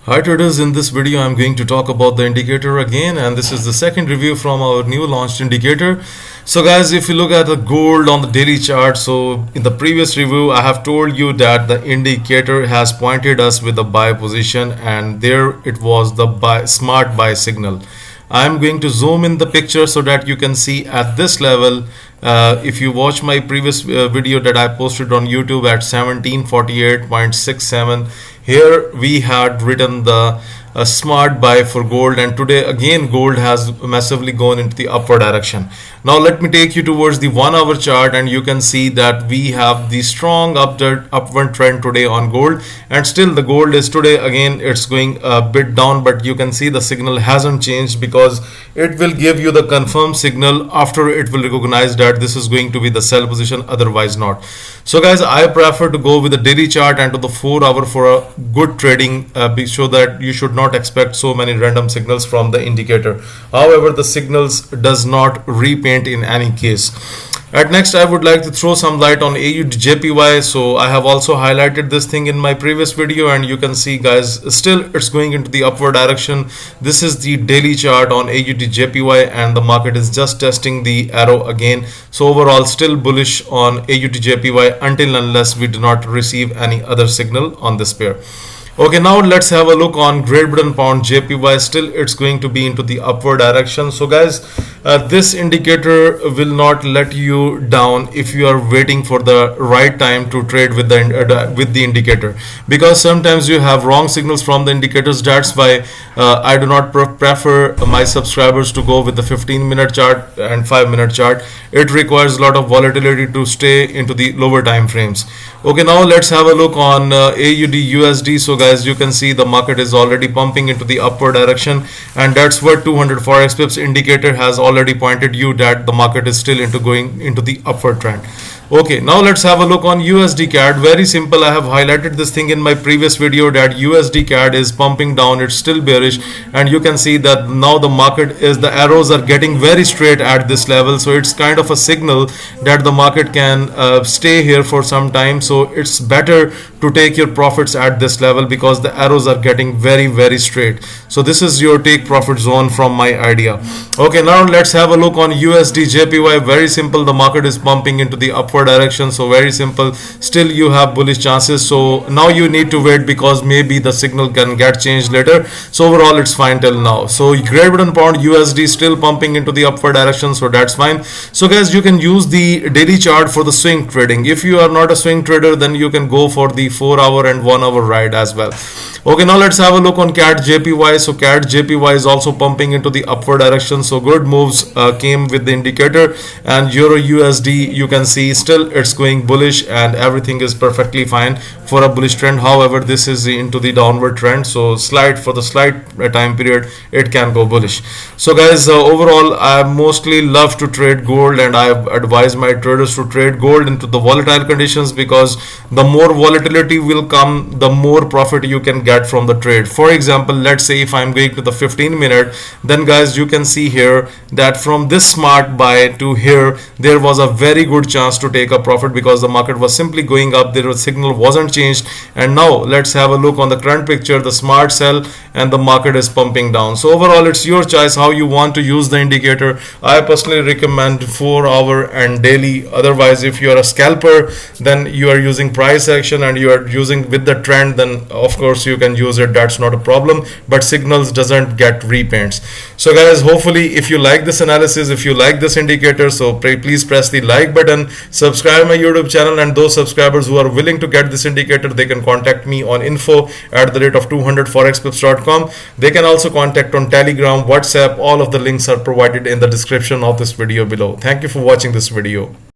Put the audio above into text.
Hi traders, in this video I'm going to talk about the indicator again, and this is the second review from our new launched indicator. So guys, if you look at the gold on the daily chart, so in the previous review I have told you that the indicator has pointed us with the buy position, and there it was the smart buy signal. I'm going to zoom in the picture so that you can see at this level. If you watch my previous video that I posted on YouTube at 1748.67, here we had written the smart buy for gold, and today again gold has massively gone into the upward direction. Now let me take you towards the 1 hour chart, and you can see that we have the strong upward trend today on gold, and still the gold is today again it's going a bit down, but you can see the signal hasn't changed because it will give you the confirmed signal after it will recognize that this is going to be the sell position, otherwise not. So guys, I prefer to go with the daily chart and to the 4 hour for a good trading, so that you should not expect so many random signals from the indicator. However, the signals does not repaint in any case. At next, I would like to throw some light on AUDJPY. So I have also highlighted this thing in my previous video, and you can see guys, still it's going into the upward direction. This is the daily chart on AUDJPY, and the market is just testing the arrow again. So overall still bullish on AUDJPY until unless we do not receive any other signal on this pair. Okay, now let's have a look on Great Britain Pound JPY. Still it's going to be into the upward direction. So guys, this indicator will not let you down if you are waiting for the right time to trade with the indicator, because sometimes you have wrong signals from the indicators. That's why I do not prefer my subscribers to go with the 15-minute chart and 5-minute chart. It requires a lot of volatility to stay into the lower time frames. Okay, now let's have a look on AUD USD. So guys, you can see the market is already pumping into the upward direction, and that's what 200 Forex pips indicator has already pointed you that the market is still going into the upward trend. Okay, now let's have a look on USDCAD. Very simple. I have highlighted this thing in my previous video that USDCAD is pumping down. It's still bearish, and you can see that now the market is, the arrows are getting very straight at this level. So it's kind of a signal that the market can stay here for some time. So it's better to take your profits at this level because the arrows are getting very straight. So this is your take profit zone from my idea. Okay, now let's have a look on USDJPY. Very simple. The market is pumping into the upward direction, so very simple. Still you have bullish chances, so now you need to wait because maybe the signal can get changed later. So overall it's fine till now. So Great Britain Pound USD still pumping into the upward direction, so that's fine. So guys, you can use the daily chart for the swing trading. If you are not a swing trader, then you can go for the 4 hour and 1 hour ride as well. Okay, now let's have a look on CADJPY. So CADJPY is also pumping into the upward direction, so good moves came with the indicator. And Euro USD, you can see still it's going bullish and everything is perfectly fine for a bullish trend. However, this is into the downward trend, so for the slight time period it can go bullish. So guys, overall I mostly love to trade gold, and I advise my traders to trade gold into the volatile conditions, because the more volatility will come, the more profit you can get from the trade. For example, let's say if I'm going to the 15-minute, then guys, you can see here that from this smart buy to here there was a very good chance to take a profit because the market was simply going up, the signal wasn't changed. And now let's have a look on the current picture, the smart sell, and the market is pumping down. So overall it's your choice how you want to use the indicator. I personally recommend 4 hour and daily. Otherwise, if you are a scalper, then you are using price action and you are using with the trend, then of course you can use it, that's not a problem, but signals doesn't get repaints. So guys, hopefully if you like this analysis, if you like this indicator, so please press the like button, subscribe my YouTube channel, and those subscribers who are willing to get this indicator, they can contact me on info@200forexpips.com. They can also contact on Telegram, WhatsApp. All of the links are provided in the description of this video below. Thank you for watching this video.